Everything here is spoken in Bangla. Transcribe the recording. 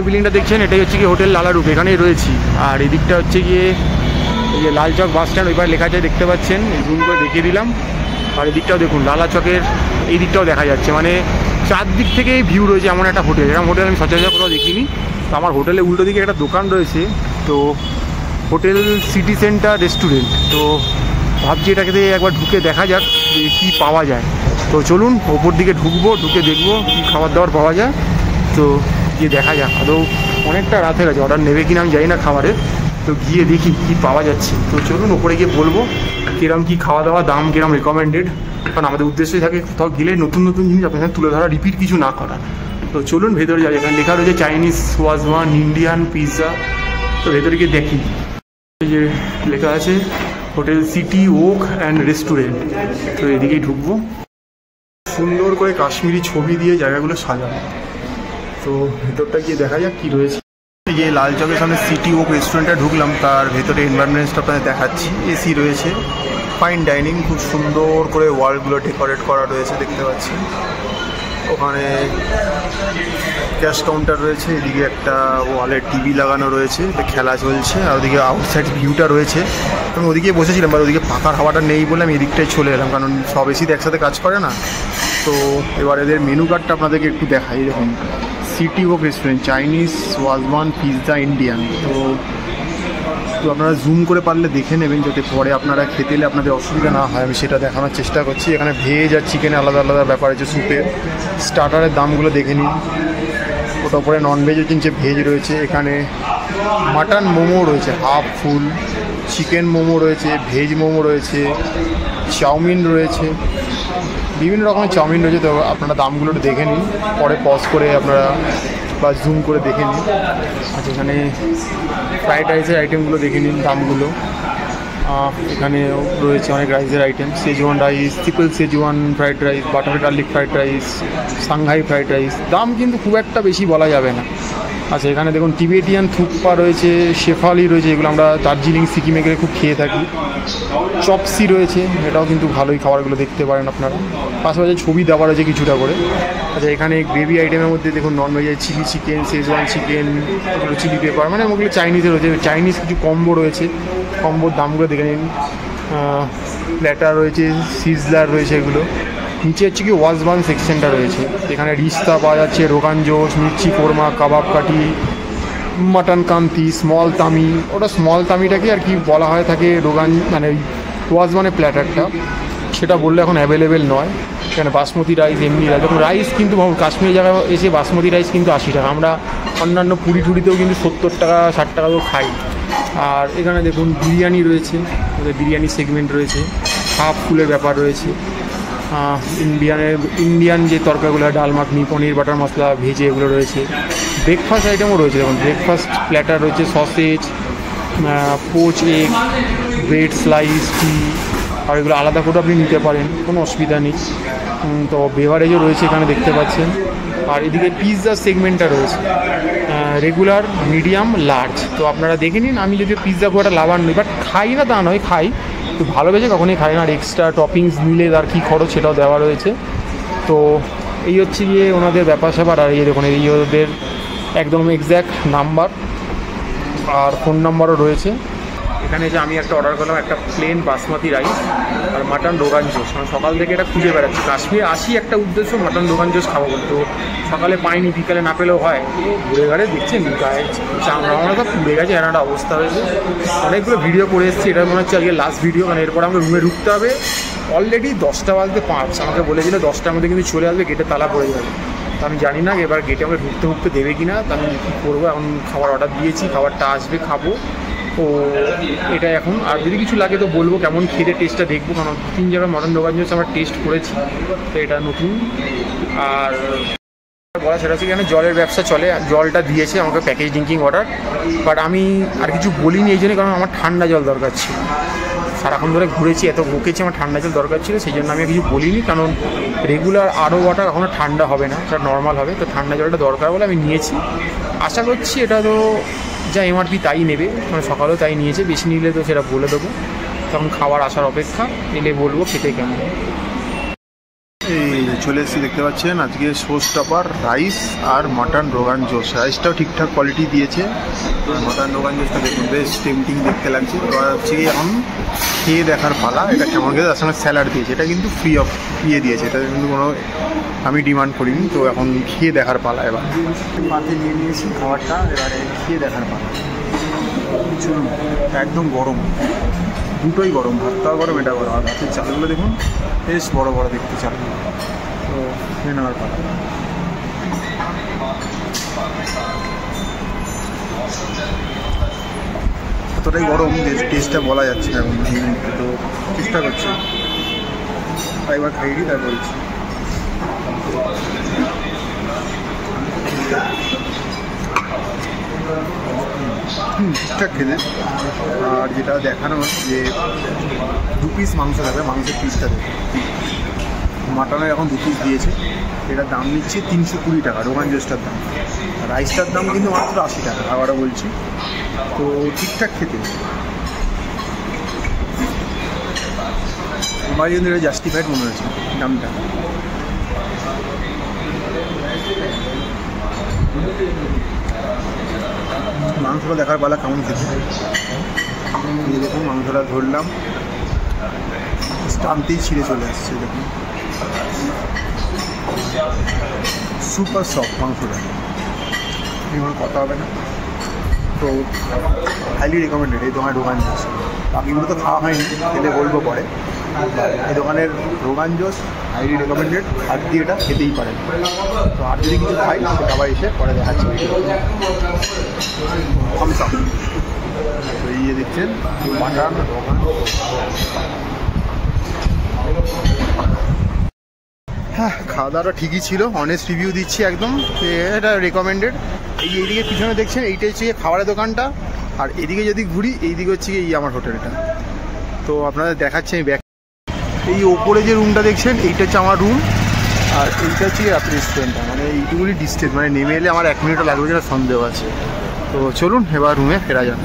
বিল্ডিংটা দেখছেন এটাই হচ্ছে গিয়ে হোটেল লালারূপ, এখানেই রয়েছি। আর এই দিকটা হচ্ছে গিয়ে এই যে লাল চক বাস স্ট্যান্ড, ওইবার লেখা আছে দেখতে পাচ্ছেন, জুম করে দেখিয়ে দিলাম। আর এই দিকটাও দেখুন লালা চকের এই দিকটাও দেখা যাচ্ছে, মানে চারদিক থেকেই ভিউ রয়েছে এমন একটা হোটেল। এরকম হোটেল আমি সচরাচর কোথাও দেখিনি। তো আমার হোটেলের উল্টো দিকে একটা দোকান রয়েছে, তো হোটেল সিটি সেন্টার রেস্টুরেন্ট। তো ভাবছি এটাকে একবার ঢুকে দেখা যাক যে কী পাওয়া যায়। তো চলুন ওপর দিকে ঢুকবো, ঢুকে দেখবো কী খাবার দাবার পাওয়া যায়। তো গিয়ে দেখা যাক। আদৌ অনেকটা রাত হয়ে গেছে, অর্ডার নেবে কিনা আমি জানি না খাবারের, তো গিয়ে দেখি কী পাওয়া যাচ্ছে। তো চলুন ওপরে গিয়ে বলবো কিরম কী খাওয়া দাওয়া, দাম কিরম, রেকমেন্ডেড। কারণ আমাদের উদ্দেশ্যই থাকে কোথাও গেলে নতুন নতুন জিনিস আপনাদের তুলে ধরা, রিপিট কিছু না করা। তো চলুন ভেতরে যাই। এখানে লেখা রয়েছে চাইনিজ, ওয়াজওয়ান, ইন্ডিয়ান, পিৎজা। তো ভেতরে গিয়ে দেখি যে লেখা আছে hotel city oak and restaurant. তো এদিকেই ঢুকবো। সুন্দর করে কাশ্মীরি ছবি দিয়ে জায়গাগুলো সাজানো। তো ভেতরটা গিয়ে দেখা যাক কী রয়েছে। এই যে লাল চকের সামনে সিটি ওক রেস্টুরেন্টটা ঢুকলাম, তার ভেতরে এনভায়রনমেন্টসটা আপনাদের দেখাচ্ছি। এসি রয়েছে, ফাইন ডাইনিং, খুব সুন্দর করে ওয়ালগুলো ডেকোরেট করা রয়েছে দেখতে পাচ্ছি। ওখানে ক্যাশ কাউন্টার রয়েছে, এদিকে একটা ওয়ালে টিভি লাগানো রয়েছে, খেলা চলছে। আর ওদিকে আউটসাইড ভিউটা রয়েছে। আমি ওদিকে বসেছিলাম, আর ওদিকে পাখার হাওয়াটা নেই বলে আমি এদিকটাই চলে এলাম, কারণ সব এসিতে একসাথে কাজ করে না। তো এবার এদের মেনু কার্ডটা আপনাদেরকে একটু দেখাই। দেখুন city oak restaurant, Chinese, wazwan, pizza, Indian. তো আপনারা জুম করে পারলে দেখে নেবেন, যাতে পরে আপনারা খেতে এলে আপনাদের অসুবিধা না হয়। আমি সেটা দেখানোর চেষ্টা করছি। এখানে ভেজ আর চিকেনে আলাদা আলাদা ব্যাপার আছে। স্যুপের স্টার্টারের দামগুলো দেখে নিন। ওটার উপরে ননভেজও কিনছে, ভেজ রয়েছে। এখানে মাটন মোমো রয়েছে হাফ ফুল, চিকেন মোমো রয়েছে, ভেজ মোমো রয়েছে, চাউমিন রয়েছে, বিভিন্ন রকমের চাউমিন রয়েছে। তো আপনারা দামগুলো একটু দেখে নিন, পরে পজ করে আপনারা বা জুম করে দেখে নিন। আচ্ছা, এখানে ফ্রাইড রাইসের আইটেমগুলো দেখে নিন দামগুলো। এখানেও রয়েছে অনেক রাইসের item, Schezwan rice, triple Schezwan fried rice, butter garlic fried rice, Shanghai fried rice. দাম কিন্তু খুব একটা বেশি বলা যাবে না। আচ্ছা, এখানে দেখুন টিবেটিয়ান থুকপা রয়েছে, শেফালি রয়েছে, এগুলো আমরা দার্জিলিং সিকিমে গেলে খুব খেয়ে থাকি। চপসি রয়েছে, এটাও কিন্তু ভালোই, খাবারগুলো দেখতে পারেন আপনারা। পাশাপাশি ছবি দেওয়া রয়েছে কিছুটা করে। আচ্ছা, এখানে গ্রেভি আইটেমের মধ্যে দেখুন ননভেজের চিলি চিকেন, শেজওয়ান চিকেন, এগুলো চিলি পেপার, মানে ওগুলো চাইনিজে রয়েছে। চাইনিজ কিছু কম্বো রয়েছে, কম্বোর দামগুলো দেখে নিন। প্ল্যাটার রয়েছে, সিজলার রয়েছে এগুলো। নিচে হচ্ছে কি ওয়াজওয়ান সেকশনটা রয়েছে, এখানে রিস্তা পাওয়া যাচ্ছে, রোগান জোশ, মির্চি কোরমা, কাবাব কাটি, মাটন কান্তি, স্মল তামি। ওটা স্মল তামিটাকে আর কি বলা হয় থাকে রোগান, মানে ওয়াজওয়ানের প্ল্যাটারটা, সেটা বললে এখন অ্যাভেলেবেল নয়। এখানে বাসমতি রাইস, এমনি রাইস। দেখুন রাইস কিন্তু কাশ্মীরি জায়গায় এসে বাসমতি রাইস কিন্তু 80 টাকা। আমরা অন্যান্য পুরি টুরিতেও কিন্তু 70 টাকা 60 টাকাতেও খাই। আর এখানে দেখুন বিরিয়ানি রয়েছে, ওদের বিরিয়ানি সেগমেন্ট রয়েছে, হাফ ফুলের ব্যাপার রয়েছে। ইন্ডিয়ান যে তরকারিগুলো, ডাল মাখনি, পনির বাটার মশলা, ভেজে এগুলো রয়েছে। ব্রেকফাস্ট আইটেমও রয়েছে, দেখুন ব্রেকফাস্ট প্ল্যাটার রয়েছে, sausage, poach egg, bread slice, tea. আর এগুলো আলাদা করে আপনি নিতে পারেন, কোনো অসুবিধা নেই। তো বেভারেজও রয়েছে এখানে দেখতে পাচ্ছেন। আর এদিকে পিৎজা সেগমেন্টটা রয়েছে, রেগুলার, মিডিয়াম, লার্জ। তো আপনারা দেখে নিন। আমি যদি পিৎজা খুব একটা লাভার নই, বাট খাই না তা নয়, খাই, তো ভালোবেসে কখনোই খাই না। আর এক্সট্রা টপিংস নিলে তার কী খরচ সেটাও দেওয়া রয়েছে। তো এই হচ্ছে গিয়ে ওনাদের ব্যাপার স্যাপার। আর এই দেখুন এই ওদের একদম এক্স্যাক্ট নাম্বার আর ফোন নাম্বারও রয়েছে। এখানে যে আমি একটা অর্ডার করলাম, একটা প্লেন বাসমতি রাইস আর মাটন রোগান জোশ। মানে সকাল থেকে এটা খুঁজে বেড়াচ্ছি, কাশ্মীরে আসি একটা উদ্দেশ্য মাটন রোগান জোশ খাবো, তো সকালে পাইনি, বিকালে না পেলেও হয়। ঘুরে ঘাড়ে দেখছেন গায়ে আমরা তো পুড়ে গেছে, এর একটা অবস্থা হয়েছে। অনেকগুলো ভিডিও করে এসেছি, এটা মনে হচ্ছে আজকে লাস্ট ভিডিও। কারণ এরপর আমাকে রুমে ঢুকতে হবে। অলরেডি 10টা বাজতে 5, আমাকে বলেছিল 10টার মধ্যে কিন্তু চলে আসবে, গেটে তালা পড়ে যাবে। তো আমি জানি না এবার গেটে আমাকে ঢুকতে দেবে কি না। তো আমি কী করবো, এখন খাবার অর্ডার দিয়েছি, খাবারটা আসবে, খাবো। তো এটা এখন আর যদি কিছু লাগে তো বলবো, কেমন খেতে টেস্টটা দেখবো। কারণ 3 জায়গায় মটন দোকান হচ্ছে আমরা টেস্ট করেছি, তো এটা নতুন। আর বলা সেটা হচ্ছে এখানে জলের ব্যবসা চলে, জলটা দিয়েছে আমাকে প্যাকেজ ড্রিঙ্কিং ওয়াটার। বাট আমি আর কিছু বলিনি এই জন্য, কারণ আমার ঠান্ডা জল দরকার ছিল। সারাক্ষণ ধরে ঘুরেছি, এত বকেছি, আমার ঠান্ডা জল দরকার ছিল, সেই জন্য আমি কিছু বলিনি। কারণ রেগুলার আরও ওয়াটার কখনো ঠান্ডা হবে না, সেটা নর্মাল হবে। তো ঠান্ডা জলটা দরকার বলে আমি নিয়েছি। আশা করছি এটা তো যা এমআরপি তাই নেবে, মানে সকালেও তাই নিয়েছে। বেশি নিলে তো সেটা বলে দেবো, তখন খাবার আসার অপেক্ষা, এলে বলবো খেতে কেমন। এই চলে এসেছি, দেখতে পাচ্ছেন আজকে শো স্টপার রাইস আর মটন রোগান জোশ। রাইসটাও ঠিকঠাক কোয়ালিটি দিয়েছে, মটন রোগান জোশটা দেখুন বেশ টেম্পটিং দেখতে লাগছে। এবার হচ্ছে কি এখন খেয়ে দেখার পালা, এটা কেমন গেছে। তার সঙ্গে স্যালাড দিয়েছে, এটা কিন্তু ফ্রিয়ে দিয়েছে, এটা কিন্তু কোনো আমি ডিমান্ড করিনি। তো এখন খেয়ে দেখার পালা, এবার পাতে নিয়ে নিয়েছি খাবারটা, এবারে খেয়ে দেখার পালা। চলুন, একদম গরম, দুটোই গরম, ভাতটাও গরম এটা গরম। আর ভাতের চালগুলো দেখুন বেশ বড় বড় দেখতে চালগুলো। তো খেয়ে নেওয়ার পালা। এতটাই গরম যে টেস্টটা বলা যাচ্ছে না এখন এই মুহূর্তে, তো চেষ্টা করছি একবার খাইয়ে দিই তাই বলছি। ঠিকঠাক খেলে। আর যেটা দেখানো যে 2 পিস মাংস দেবে, মাংসের পিসটা দেবে। মাটনের এখন 2 পিস দিয়েছে, এটার দাম নিচ্ছে 320 টাকা রোগান জোশটার দাম। রাইসটার দাম কিন্তু মাত্র 80 টাকা, আবারও বলছি। তো ঠিকঠাক খেতে আমার জন্য এটা জাস্টিফাইড মনে হয়েছে দামটা। মাংসটা দেখার পালা কেমন খেতে। দেখুন মাংসটা ধরলাম, টানতেই ছিঁড়ে চলে আসছে। দেখুন সুপার সফট মাংসটা, এবার কথা হবে না। তো হাইলি রেকমেন্ডেড এই দোকানের রোগান জোশ। বাকিগুলো তো খাওয়া হয়নি, খেলে বলবো পরে। এই দোকানের রোগান জোশ হাইলি রেকমেন্ডেড, হাত দিয়ে এটা খেতেই পারেন। তো আর যদি কিছু খাই সেটা আবার এসে পরে দেখাচ্ছি। Thums Up. তো এই যে দেখছেন মাটন রোগান। হ্যাঁ, খাওয়া দাওয়াটা ঠিকই ছিল, অনেস্ট রিভিউ দিচ্ছি একদম, এটা রেকমেন্ডেড। এইদিকে পিছনে দেখছেন এইটা হচ্ছে খাবারের দোকানটা, আর এদিকে যদি ঘুরি এইদিকে হচ্ছে এই আমার হোটেলটা। তো আপনাদের দেখাচ্ছি আমি ব্যাক। এই ওপরে যে রুমটা দেখছেন এইটা হচ্ছে আমার রুম, আর এইটা হচ্ছে রাত্রি রেস্টুরেন্টটা। মানে এইটুকুনি ডিস্টেন্স, মানে নেমে এলে আমার 1 মিনিটও লাগবে যেটা সন্দেহ আছে। তো চলুন এবার রুমে ফেরা যাক।